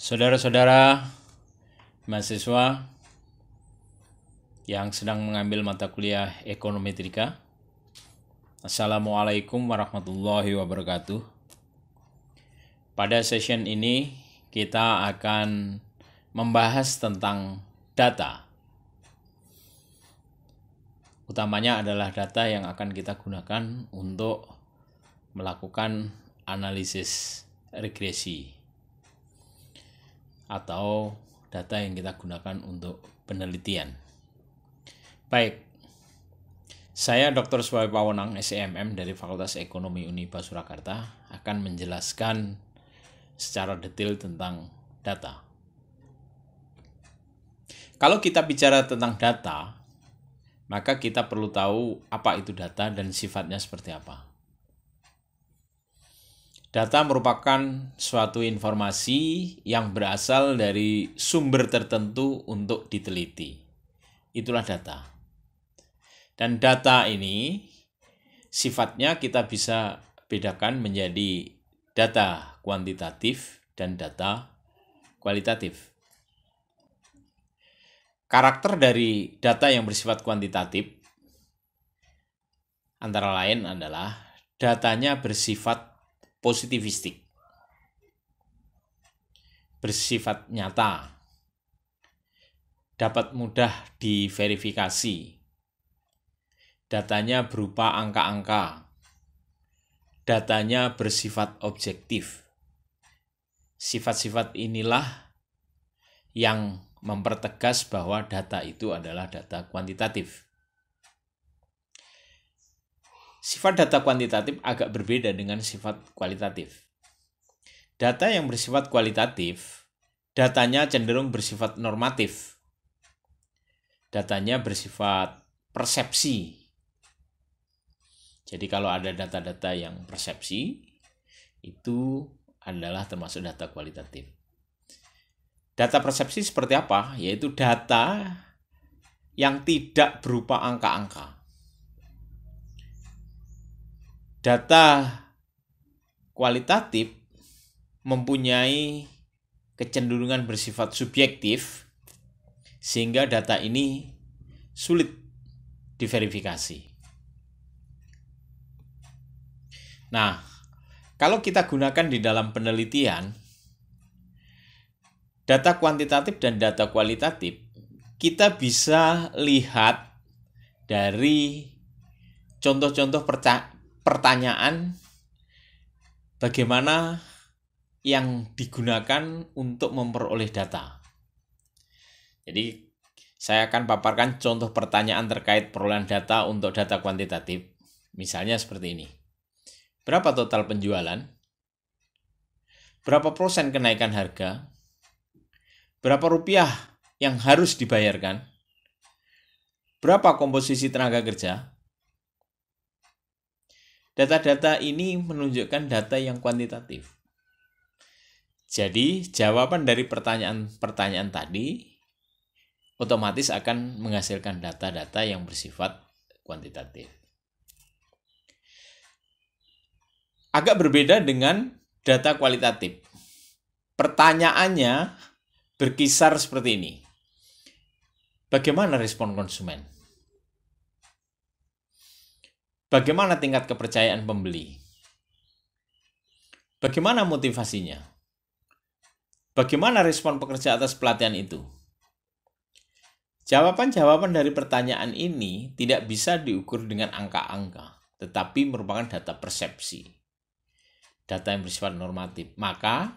Saudara-saudara mahasiswa yang sedang mengambil mata kuliah ekonometrika, Assalamualaikum warahmatullahi wabarakatuh. Pada session ini kita akan membahas tentang data. Utamanya adalah data yang akan kita gunakan untuk melakukan analisis regresi atau data yang kita gunakan untuk penelitian. Baik, saya Dr. Suwawi Pawonang, SEMM dari Fakultas Ekonomi Uniba Surakarta akan menjelaskan secara detail tentang data. Kalau kita bicara tentang data, maka kita perlu tahu apa itu data dan sifatnya seperti apa. Data merupakan suatu informasi yang berasal dari sumber tertentu untuk diteliti. Itulah data. Dan data ini sifatnya kita bisa bedakan menjadi data kuantitatif dan data kualitatif. Karakter dari data yang bersifat kuantitatif antara lain adalah datanya bersifat positivistik, bersifat nyata, dapat mudah diverifikasi, datanya berupa angka-angka, datanya bersifat objektif. Sifat-sifat inilah yang mempertegas bahwa data itu adalah data kuantitatif. Sifat data kuantitatif agak berbeda dengan sifat kualitatif. Data yang bersifat kualitatif, datanya cenderung bersifat normatif. Datanya bersifat persepsi. Jadi kalau ada data-data yang persepsi, itu adalah termasuk data kualitatif. Data persepsi seperti apa? Yaitu data yang tidak berupa angka-angka. Data kualitatif mempunyai kecenderungan bersifat subjektif sehingga data ini sulit diverifikasi. Nah, kalau kita gunakan di dalam penelitian, data kuantitatif dan data kualitatif, kita bisa lihat dari contoh-contoh pertanyaan bagaimana yang digunakan untuk memperoleh data. Jadi saya akan paparkan contoh pertanyaan terkait perolehan data untuk data kuantitatif. Misalnya seperti ini. Berapa total penjualan? Berapa persen kenaikan harga? Berapa rupiah yang harus dibayarkan? Berapa komposisi tenaga kerja? Data-data ini menunjukkan data yang kuantitatif. Jadi, jawaban dari pertanyaan-pertanyaan tadi otomatis akan menghasilkan data-data yang bersifat kuantitatif. Agak berbeda dengan data kualitatif. Pertanyaannya berkisar seperti ini. Bagaimana respon konsumen? Bagaimana tingkat kepercayaan pembeli? Bagaimana motivasinya? Bagaimana respon pekerja atas pelatihan itu? Jawaban-jawaban dari pertanyaan ini tidak bisa diukur dengan angka-angka, tetapi merupakan data persepsi. Data yang bersifat normatif. Maka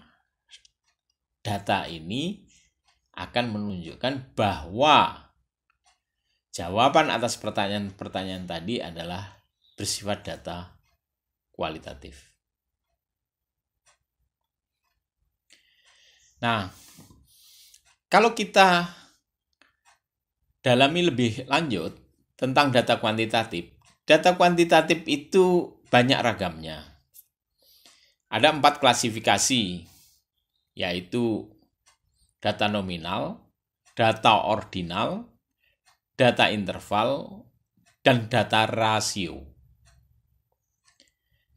data ini akan menunjukkan bahwa jawaban atas pertanyaan-pertanyaan tadi adalah bersifat data kualitatif. Nah, kalau kita dalami lebih lanjut tentang data kuantitatif itu banyak ragamnya. Ada 4 klasifikasi, yaitu data nominal, data ordinal, data interval, dan data rasio.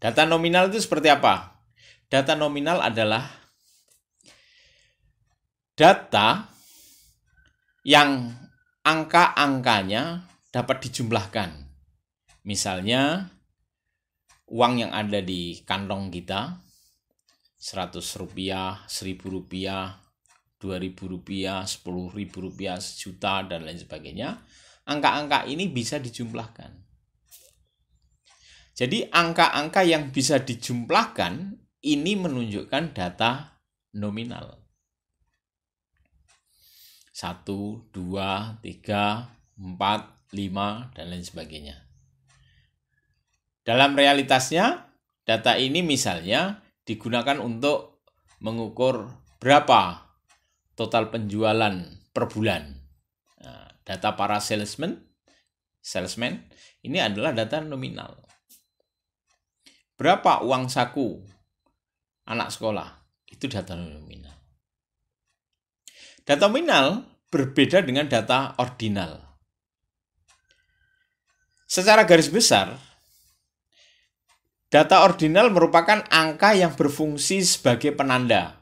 Data nominal itu seperti apa? Data nominal adalah data yang angka-angkanya dapat dijumlahkan. Misalnya, uang yang ada di kantong kita, Rp100, Rp1.000, Rp2.000, Rp10.000, sejuta, dan lain sebagainya. Angka-angka ini bisa dijumlahkan. Jadi angka-angka yang bisa dijumlahkan ini menunjukkan data nominal. 1, 2, 3, 4, 5, dan lain sebagainya. Dalam realitasnya, data ini misalnya digunakan untuk mengukur berapa total penjualan per bulan. Nah, data para salesman ini adalah data nominal. Berapa uang saku anak sekolah? Itu data nominal. Data nominal berbeda dengan data ordinal. Secara garis besar, data ordinal merupakan angka yang berfungsi sebagai penanda.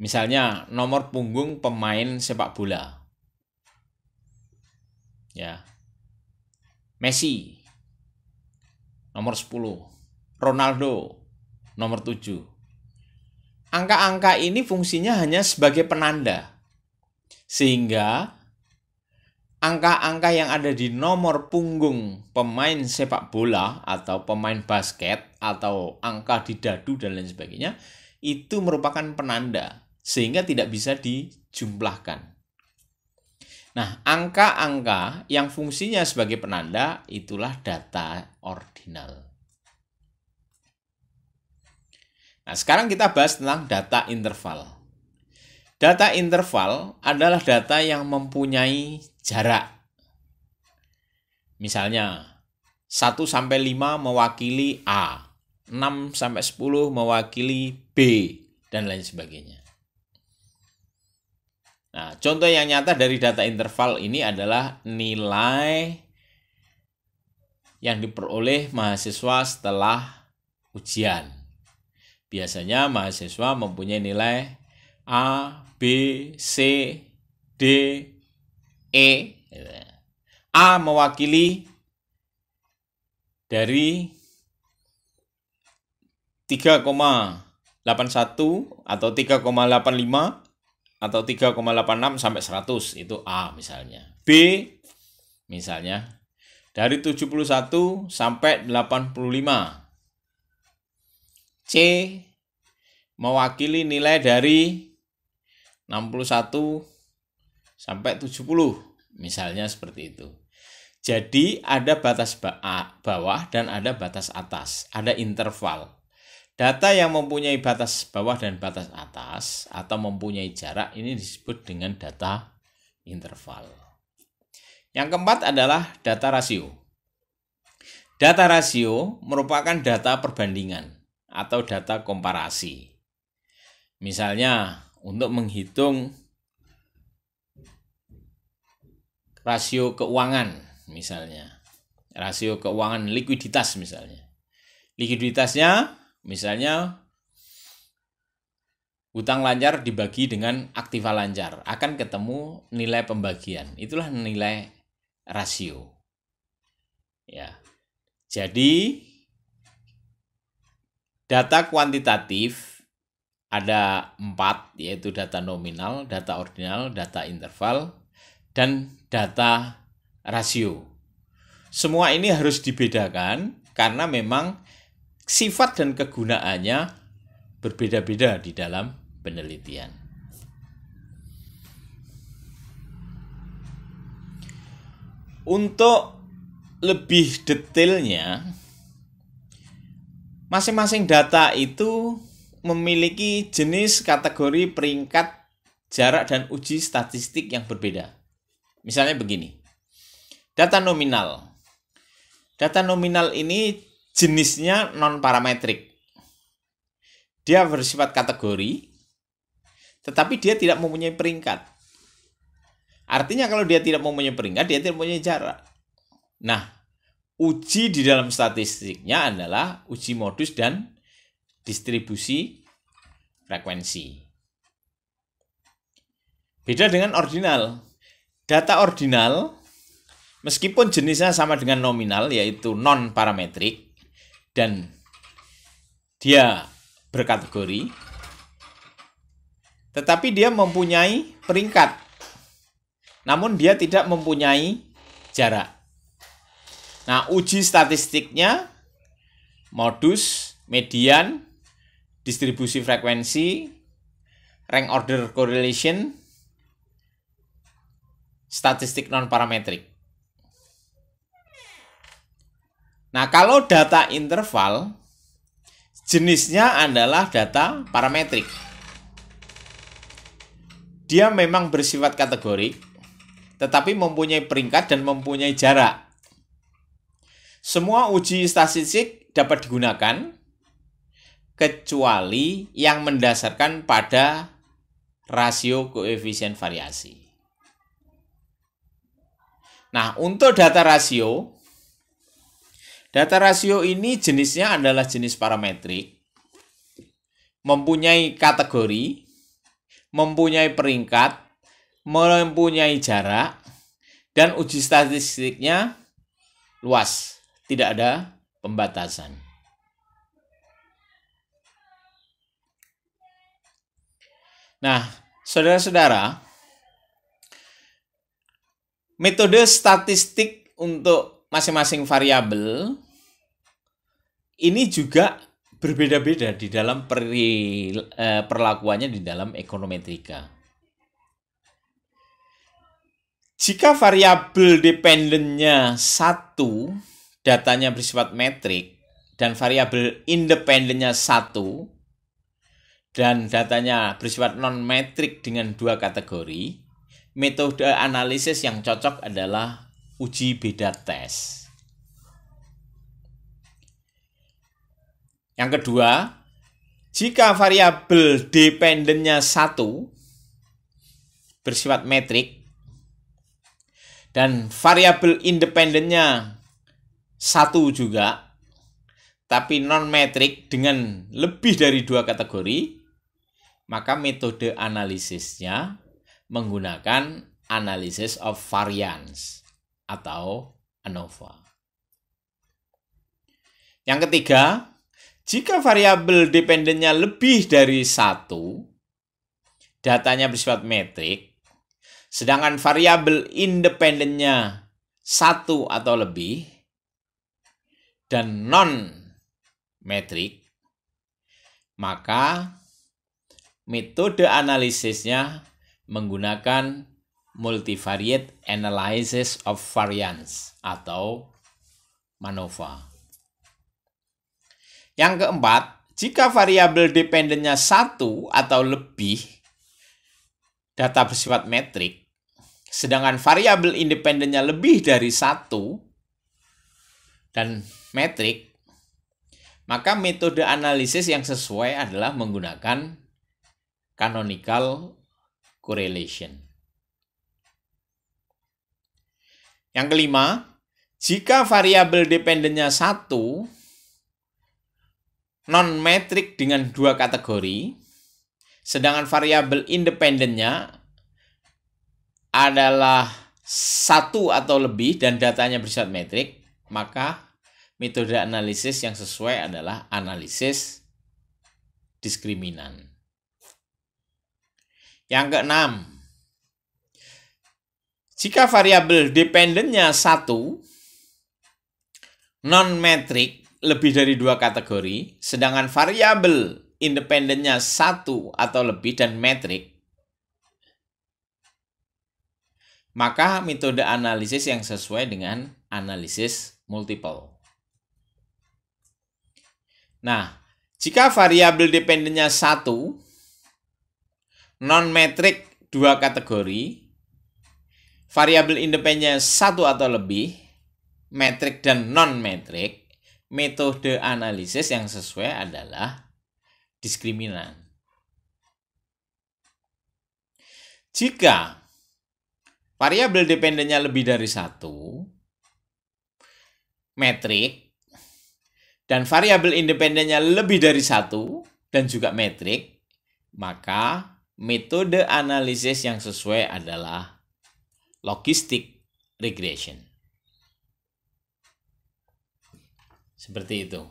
Misalnya nomor punggung pemain sepak bola. Ya. Messi nomor 10, Ronaldo nomor 7. Angka-angka ini fungsinya hanya sebagai penanda. Sehingga angka-angka yang ada di nomor punggung pemain sepak bola atau pemain basket atau angka di dadu dan lain sebagainya itu merupakan penanda sehingga tidak bisa dijumlahkan. Nah, angka-angka yang fungsinya sebagai penanda itulah data ordinal. Nah, sekarang kita bahas tentang data interval. Data interval adalah data yang mempunyai jarak. Misalnya, 1-5 mewakili A, 6-10 mewakili B, dan lain sebagainya. Nah, contoh yang nyata dari data interval ini adalah nilai yang diperoleh mahasiswa setelah ujian. Biasanya mahasiswa mempunyai nilai A, B, C, D, E. A mewakili dari 3,81 atau 3,85 atau 3,86 sampai 100, itu A misalnya. B misalnya dari 71 sampai 85. C mewakili nilai dari 61 sampai 70, misalnya seperti itu. Jadi ada batas bawah dan ada batas atas, ada interval. Data yang mempunyai batas bawah dan batas atas atau mempunyai jarak ini disebut dengan data interval. Yang keempat adalah data rasio. Data rasio merupakan data perbandingan atau data komparasi. Misalnya, untuk menghitung rasio keuangan, misalnya. Rasio keuangan likuiditas misalnya. Likuiditasnya misalnya hutang lancar dibagi dengan aktiva lancar, akan ketemu nilai pembagian. Itulah nilai rasio. Ya. Jadi data kuantitatif ada 4, yaitu data nominal, data ordinal, data interval, dan data rasio. Semua ini harus dibedakan karena memang sifat dan kegunaannya berbeda-beda di dalam penelitian. Untuk lebih detailnya, masing-masing data itu memiliki jenis, kategori, peringkat, jarak, dan uji statistik yang berbeda. Misalnya begini, data nominal. Data nominal ini jenisnya non-parametrik. Dia bersifat kategori, tetapi dia tidak mempunyai peringkat. Artinya kalau dia tidak mempunyai peringkat, dia tidak mempunyai jarak. Nah, uji di dalam statistiknya adalah uji modus dan distribusi frekuensi. Beda dengan ordinal. Data ordinal, meskipun jenisnya sama dengan nominal, yaitu non-parametrik, dan dia berkategori, tetapi dia mempunyai peringkat, namun dia tidak mempunyai jarak. Nah, uji statistiknya, modus, median, distribusi frekuensi, rank order correlation, statistik non-parametrik. Nah, kalau data interval, jenisnya adalah data parametrik. Dia memang bersifat kategorik, tetapi mempunyai peringkat dan mempunyai jarak. Semua uji statistik dapat digunakan, kecuali yang mendasarkan pada rasio koefisien variasi. Nah, untuk data rasio ini jenisnya adalah jenis parametrik, mempunyai kategori, mempunyai peringkat, mempunyai jarak, dan uji statistiknya luas, tidak ada pembatasan. Nah, saudara-saudara, metode statistik untuk masing-masing variabel ini juga berbeda-beda di dalam perlakuannya di dalam ekonometrika. Jika variabel dependennya 1, datanya bersifat metrik, dan variabel independennya 1, dan datanya bersifat non-metrik dengan 2 kategori, metode analisis yang cocok adalah uji beda tes. Yang kedua, jika variabel dependennya 1 bersifat metrik dan variabel independennya 1 juga, tapi non-metrik dengan lebih dari 2 kategori, maka metode analisisnya menggunakan analysis of variance atau ANOVA. Yang ketiga, jika variabel dependennya lebih dari 1, datanya bersifat metrik, sedangkan variabel independennya 1 atau lebih, dan non-metrik, maka metode analisisnya menggunakan multivariate analysis of variance atau MANOVA. Yang keempat, jika variabel dependennya 1 atau lebih, data bersifat metrik, sedangkan variabel independennya lebih dari 1 dan metrik, maka metode analisis yang sesuai adalah menggunakan canonical correlation. Yang kelima, jika variabel dependennya 1, non-metrik dengan 2 kategori, sedangkan variabel independennya adalah 1 atau lebih dan datanya bersifat metrik, maka metode analisis yang sesuai adalah analisis diskriminan. Yang keenam, jika variabel dependennya 1, non-metrik lebih dari 2 kategori, sedangkan variabel independennya 1 atau lebih dan metrik, maka metode analisis yang sesuai dengan analisis multiple. Nah, jika variabel dependennya 1, non-metrik 2 kategori, variabel independennya 1 atau lebih, metrik dan non-metrik, metode analisis yang sesuai adalah diskriminan. Jika variabel dependennya lebih dari 1, metrik, dan variabel independennya lebih dari 1 dan juga metrik, maka metode analisis yang sesuai adalah logistic regression. Seperti itu.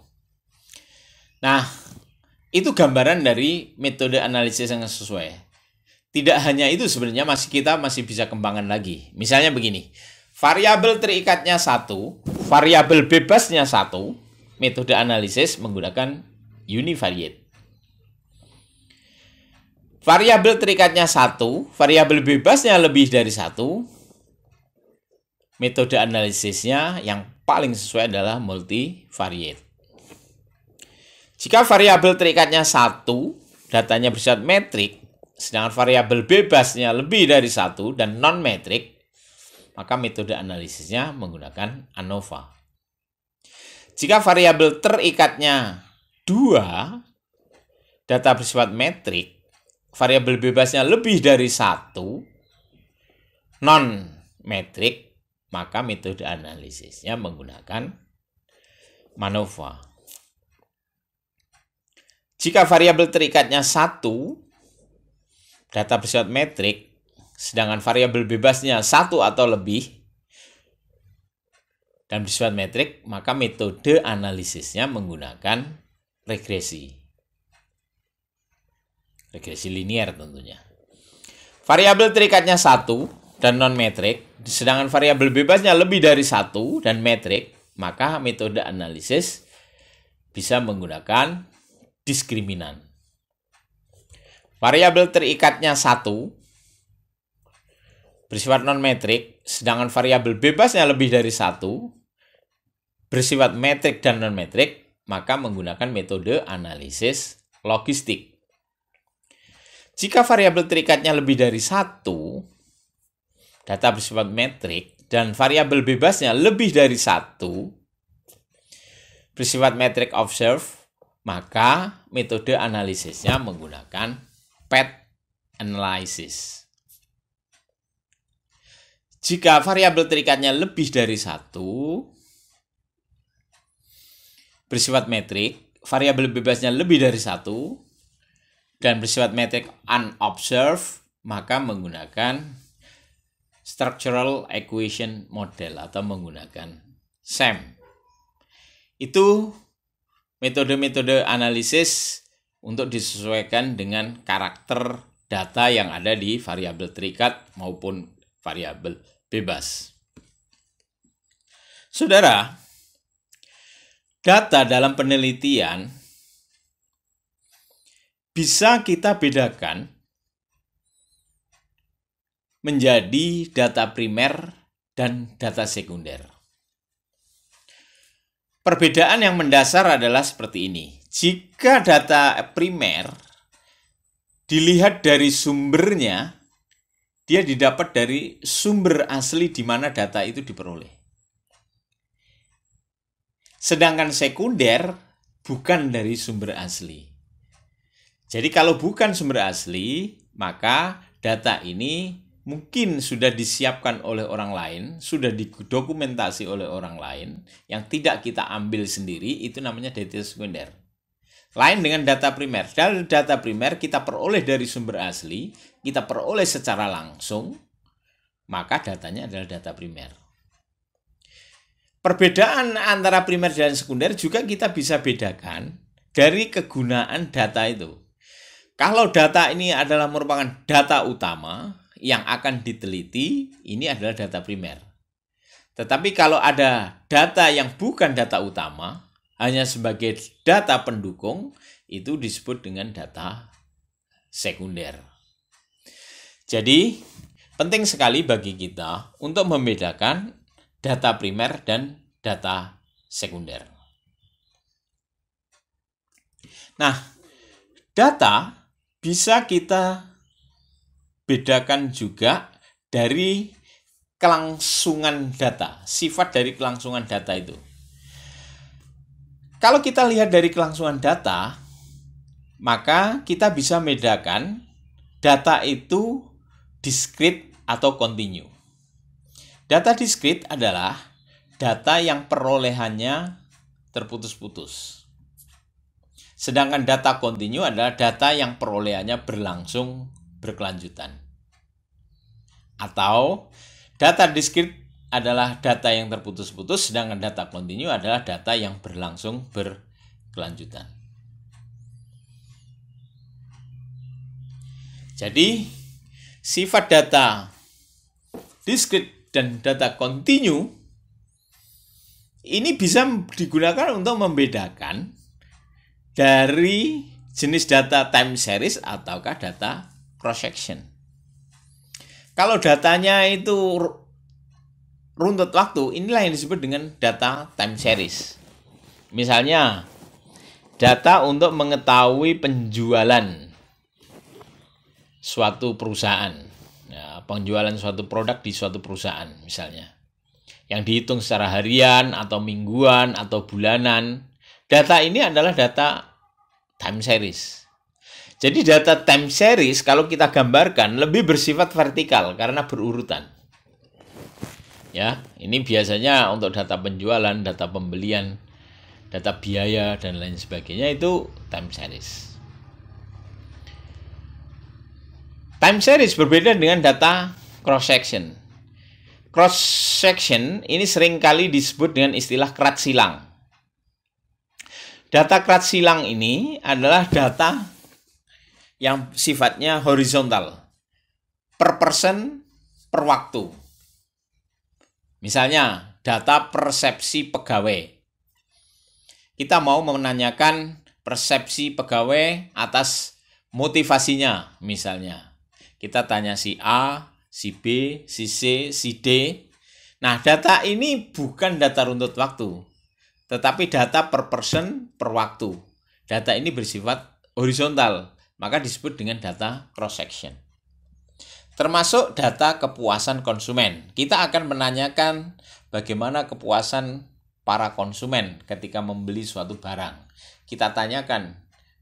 Nah, itu gambaran dari metode analisis yang sesuai. Tidak hanya itu, sebenarnya kita masih bisa kembangkan lagi. Misalnya begini, variabel terikatnya 1, variabel bebasnya 1, metode analisis menggunakan univariate. Variabel terikatnya 1, variabel bebasnya lebih dari 1, metode analisisnya yang paling sesuai adalah multivariate. Jika variabel terikatnya 1, datanya bersifat metrik, sedangkan variabel bebasnya lebih dari 1 dan non-metrik, maka metode analisisnya menggunakan ANOVA. Jika variabel terikatnya 2, data bersifat metrik, variabel bebasnya lebih dari 1, non-metrik, maka metode analisisnya menggunakan MANOVA. Jika variabel terikatnya 1, data bersifat metrik, sedangkan variabel bebasnya 1 atau lebih, dan bersifat metrik, maka metode analisisnya menggunakan regresi. Regresi linear tentunya. Variabel terikatnya 1 dan non-metrik, sedangkan variabel bebasnya lebih dari 1 dan metrik, maka metode analisis bisa menggunakan diskriminan. Variabel terikatnya 1 bersifat non-metrik, sedangkan variabel bebasnya lebih dari 1, bersifat metrik dan non-metrik, maka menggunakan metode analisis logistik. Jika variabel terikatnya lebih dari 1, data bersifat metrik, dan variabel bebasnya lebih dari 1, bersifat metrik observe, maka metode analisisnya menggunakan path analysis. Jika variabel terikatnya lebih dari 1, bersifat metrik, variabel bebasnya lebih dari 1, dan bersifat metrik unobserved, maka menggunakan structural equation model atau menggunakan SEM. Itu metode-metode analisis untuk disesuaikan dengan karakter data yang ada di variabel terikat maupun variabel bebas. Saudara, data dalam penelitian bisa kita bedakan menjadi data primer dan data sekunder. Perbedaan yang mendasar adalah seperti ini. Jika data primer dilihat dari sumbernya, dia didapat dari sumber asli di mana data itu diperoleh. Sedangkan sekunder bukan dari sumber asli. Jadi kalau bukan sumber asli, maka data ini mungkin sudah disiapkan oleh orang lain, sudah didokumentasi oleh orang lain, yang tidak kita ambil sendiri, itu namanya data sekunder. Lain dengan data primer. Dari data primer kita peroleh dari sumber asli, kita peroleh secara langsung, maka datanya adalah data primer. Perbedaan antara primer dan sekunder juga kita bisa bedakan dari kegunaan data itu. Kalau data ini adalah merupakan data utama yang akan diteliti, ini adalah data primer. Tetapi kalau ada data yang bukan data utama, hanya sebagai data pendukung, itu disebut dengan data sekunder. Jadi, penting sekali bagi kita untuk membedakan data primer dan data sekunder. Nah, data bisa kita bedakan juga dari kelangsungan data, sifat dari kelangsungan data itu. Kalau kita lihat dari kelangsungan data, maka kita bisa membedakan data itu discrete atau continue. Data discrete adalah data yang perolehannya terputus-putus. Sedangkan data continue adalah data yang perolehannya berlangsung berkelanjutan. Atau data diskrit adalah data yang terputus-putus, sedangkan data kontinu adalah data yang berlangsung berkelanjutan. Jadi, sifat data diskrit dan data kontinu ini bisa digunakan untuk membedakan dari jenis data time series ataukah data cross section. Kalau datanya itu runtut waktu, inilah yang disebut dengan data time series. Misalnya, data untuk mengetahui penjualan suatu perusahaan, ya, penjualan suatu produk di suatu perusahaan misalnya, yang dihitung secara harian atau mingguan atau bulanan. Data ini adalah data time series. Jadi data time series kalau kita gambarkan lebih bersifat vertikal karena berurutan. Ya, ini biasanya untuk data penjualan, data pembelian, data biaya dan lain sebagainya itu time series. Time series berbeda dengan data cross section. Cross section ini seringkali disebut dengan istilah kerat silang. Data kerat silang ini adalah data yang sifatnya horizontal, per person, per waktu. Misalnya, data persepsi pegawai. Kita mau menanyakan persepsi pegawai atas motivasinya, misalnya. Kita tanya si A, si B, si C, si D. Nah, data ini bukan data runtut waktu, tetapi data per person per waktu. Data ini bersifat horizontal, maka disebut dengan data cross section. Termasuk data kepuasan konsumen. Kita akan menanyakan bagaimana kepuasan para konsumen ketika membeli suatu barang. Kita tanyakan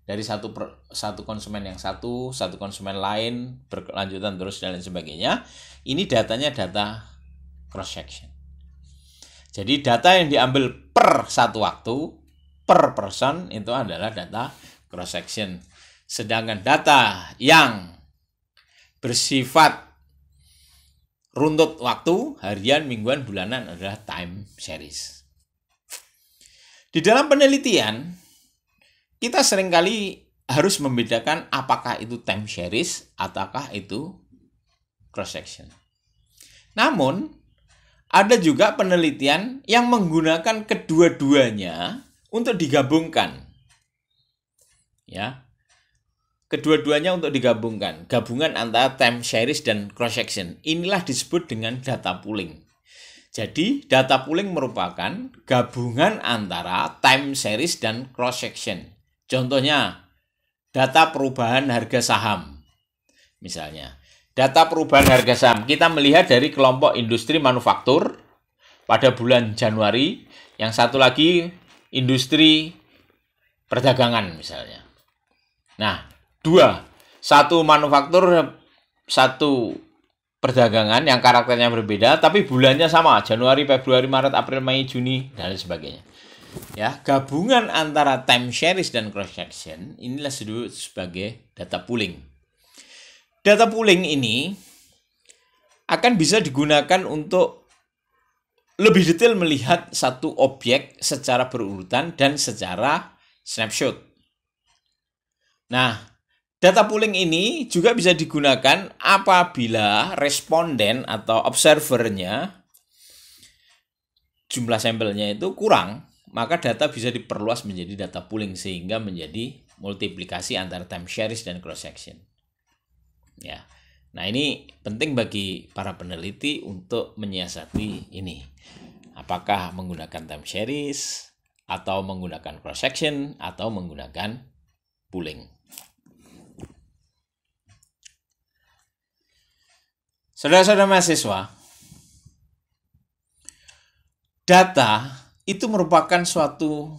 dari satu konsumen yang satu konsumen lain, berkelanjutan terus dan lain sebagainya. Ini datanya data cross section. Jadi data yang diambil per satu waktu, per person itu adalah data cross section. Sedangkan data yang bersifat runtut waktu, harian, mingguan, bulanan adalah time series. Di dalam penelitian, kita seringkali harus membedakan apakah itu time series ataukah itu cross section. Namun, ada juga penelitian yang menggunakan kedua-duanya untuk digabungkan. Ya. Kedua-duanya untuk digabungkan. Gabungan antara time series dan cross section. Inilah disebut dengan data pooling. Jadi, data pooling merupakan gabungan antara time series dan cross section. Contohnya, data perubahan harga saham. Misalnya, data perubahan harga saham. Kita melihat dari kelompok industri manufaktur pada bulan Januari. Yang satu lagi industri perdagangan misalnya. Nah, satu manufaktur, satu perdagangan yang karakternya berbeda, tapi bulannya sama, Januari, Februari, Maret, April, Mei, Juni, dan lain sebagainya. Ya, gabungan antara time series dan cross section inilah disebut sebagai data pooling. Data pooling ini akan bisa digunakan untuk lebih detail melihat satu objek secara berurutan dan secara snapshot. Nah, data pooling ini juga bisa digunakan apabila responden atau observernya jumlah sampelnya itu kurang, maka data bisa diperluas menjadi data pooling sehingga menjadi multiplikasi antara time series dan cross section. Ya. Nah, ini penting bagi para peneliti untuk menyiasati ini. Apakah menggunakan time series atau menggunakan cross section atau menggunakan pooling. Saudara-saudara mahasiswa, data itu merupakan suatu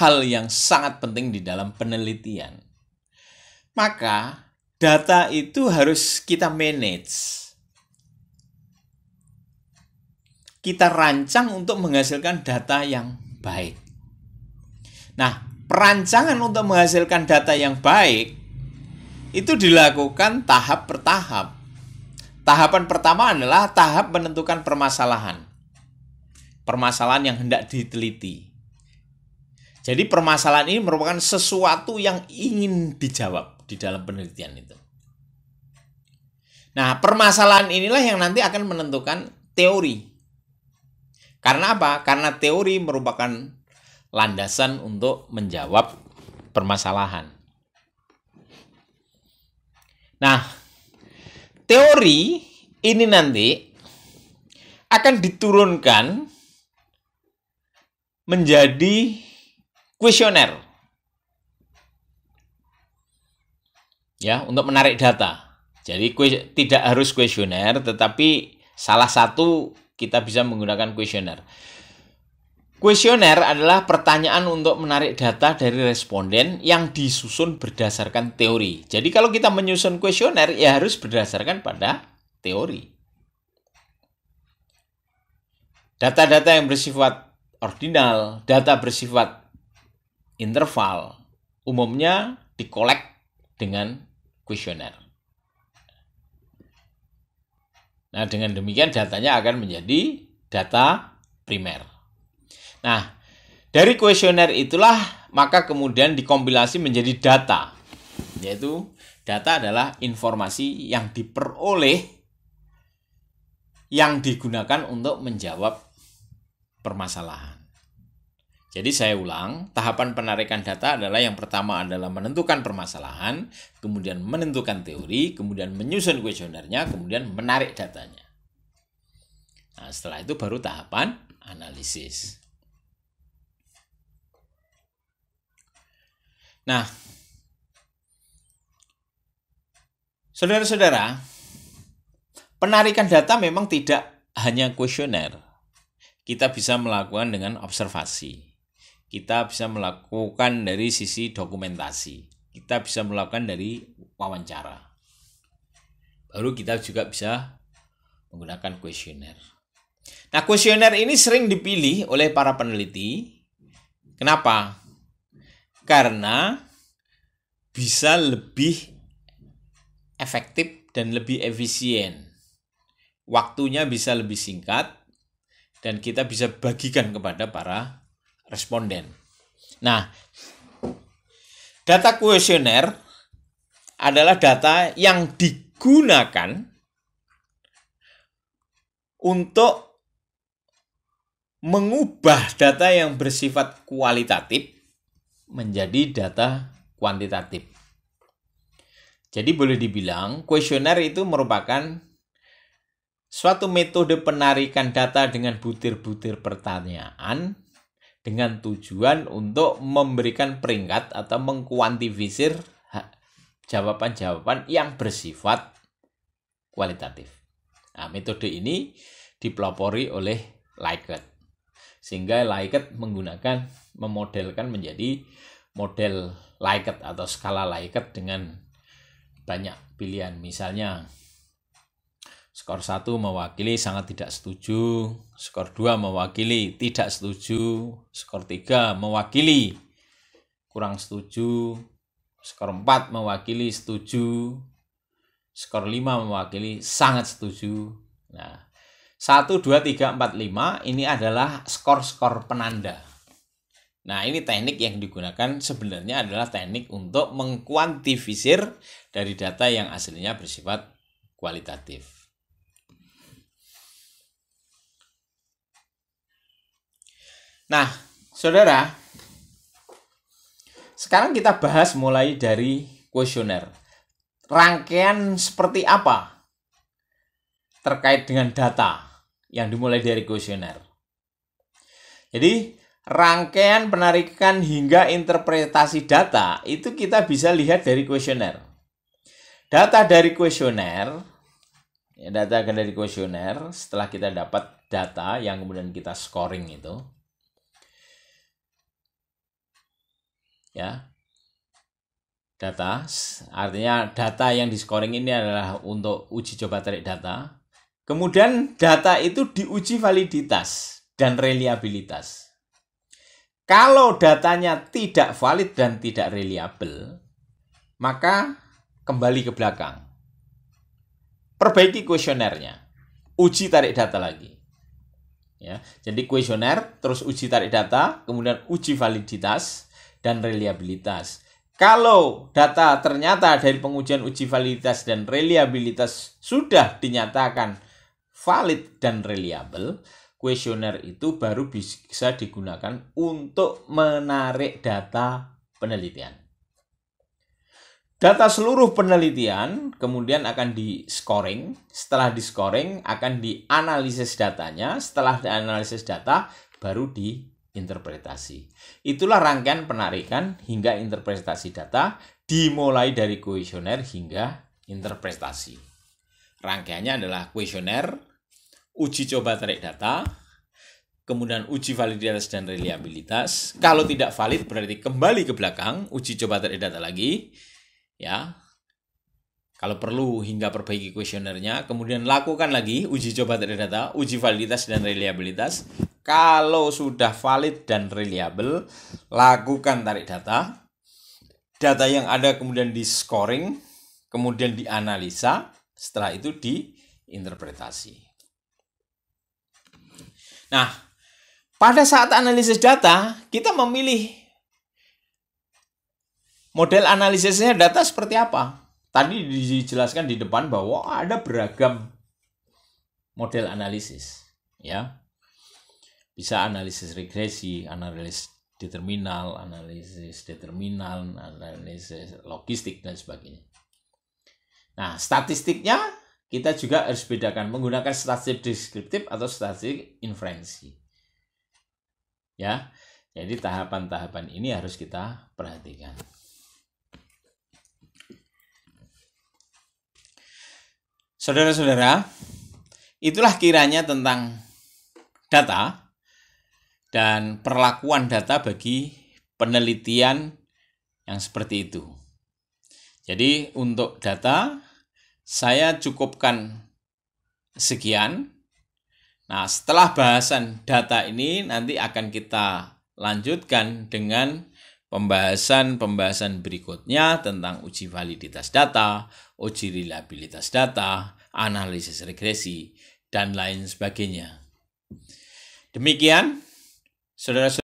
hal yang sangat penting di dalam penelitian. Maka, data itu harus kita manage. Kita rancang untuk menghasilkan data yang baik. Nah, perancangan untuk menghasilkan data yang baik itu dilakukan tahap per tahap. Tahapan pertama adalah tahap menentukan permasalahan. Permasalahan yang hendak diteliti. Jadi permasalahan ini merupakan sesuatu yang ingin dijawab di dalam penelitian itu. Nah, permasalahan inilah yang nanti akan menentukan teori. Karena apa? Karena teori merupakan landasan untuk menjawab permasalahan. Nah, teori ini nanti akan diturunkan menjadi kuesioner. Ya, untuk menarik data. Jadi tidak harus kuesioner, tetapi salah satu kita bisa menggunakan kuesioner. Kuesioner adalah pertanyaan untuk menarik data dari responden yang disusun berdasarkan teori. Jadi kalau kita menyusun kuesioner, ya harus berdasarkan pada teori. Data-data yang bersifat ordinal, data bersifat interval, umumnya dikolek dengan kuesioner. Nah, dengan demikian datanya akan menjadi data primer. Nah, dari kuesioner itulah maka kemudian dikompilasi menjadi data. Yaitu data adalah informasi yang diperoleh yang digunakan untuk menjawab permasalahan. Jadi saya ulang, tahapan penarikan data adalah yang pertama adalah menentukan permasalahan, kemudian menentukan teori, kemudian menyusun kuesionernya, kemudian menarik datanya. Nah, setelah itu baru tahapan analisis. Nah, saudara-saudara, penarikan data memang tidak hanya kuesioner. Kita bisa melakukan dengan observasi. Kita bisa melakukan dari sisi dokumentasi. Kita bisa melakukan dari wawancara. Baru kita juga bisa menggunakan kuesioner. Nah, kuesioner ini sering dipilih oleh para peneliti. Kenapa? Karena bisa lebih efektif dan lebih efisien. Waktunya bisa lebih singkat dan kita bisa bagikan kepada para responden. Nah, data kuesioner adalah data yang digunakan untuk mengubah data yang bersifat kualitatif menjadi data kuantitatif. Jadi boleh dibilang kuesioner itu merupakan suatu metode penarikan data dengan butir-butir pertanyaan dengan tujuan untuk memberikan peringkat atau mengkuantifisir jawaban-jawaban yang bersifat kualitatif. Nah, metode ini dipelopori oleh Likert. Sehingga Likert memodelkan menjadi model Likert atau skala Likert dengan banyak pilihan. Misalnya skor 1 mewakili sangat tidak setuju, skor 2 mewakili tidak setuju, skor 3 mewakili kurang setuju, skor 4 mewakili setuju, skor 5 mewakili sangat setuju. Nah, 1, 2, 3, 4, 5 ini adalah skor-skor penanda. Nah, ini teknik yang digunakan sebenarnya adalah teknik untuk mengkuantifisir dari data yang aslinya bersifat kualitatif. Nah, saudara, sekarang kita bahas mulai dari kuesioner. Rangkaian seperti apa terkait dengan data yang dimulai dari kuesioner. Jadi, rangkaian penarikan hingga interpretasi data itu kita bisa lihat dari kuesioner. Data dari kuesioner, setelah kita dapat data yang kemudian kita scoring itu, ya, data artinya data yang di scoring ini adalah untuk uji coba tarik data. Kemudian data itu diuji validitas dan reliabilitas. Kalau datanya tidak valid dan tidak reliable, maka kembali ke belakang. Perbaiki kuesionernya. Uji tarik data lagi. Ya, jadi kuesioner, terus uji tarik data, kemudian uji validitas dan reliabilitas. Kalau data ternyata dari pengujian uji validitas dan reliabilitas sudah dinyatakan valid dan reliable, kuesioner itu baru bisa digunakan untuk menarik data penelitian. Data seluruh penelitian kemudian akan di-scoring. Setelah di-scoring akan dianalisis datanya. Setelah dianalisis data baru diinterpretasi. Itulah rangkaian penarikan hingga interpretasi data dimulai dari kuesioner hingga interpretasi. Rangkaiannya adalah kuesioner, uji coba tarik data, kemudian uji validitas dan reliabilitas. Kalau tidak valid berarti kembali ke belakang, uji coba tarik data lagi. Ya, kalau perlu hingga perbaiki kuesionernya, kemudian lakukan lagi uji coba tarik data, uji validitas dan reliabilitas. Kalau sudah valid dan reliable, lakukan tarik data. Data yang ada kemudian di-scoring, kemudian dianalisa, setelah itu diinterpretasi. Nah, pada saat analisis data, kita memilih model analisisnya data seperti apa? Tadi dijelaskan di depan bahwa ada beragam model analisis, ya. Bisa analisis regresi, analisis determinal, analisis logistik dan sebagainya. Nah, statistiknya kita juga harus bedakan menggunakan statistik deskriptif atau statistik inferensi. Ya. Jadi tahapan-tahapan ini harus kita perhatikan. Saudara-saudara, itulah kiranya tentang data dan perlakuan data bagi penelitian yang seperti itu. Jadi untuk data, saya cukupkan sekian. Nah, setelah bahasan data ini nanti akan kita lanjutkan dengan pembahasan berikutnya tentang uji validitas data, uji reliabilitas data, analisis regresi, dan lain sebagainya. Demikian, saudara-saudara.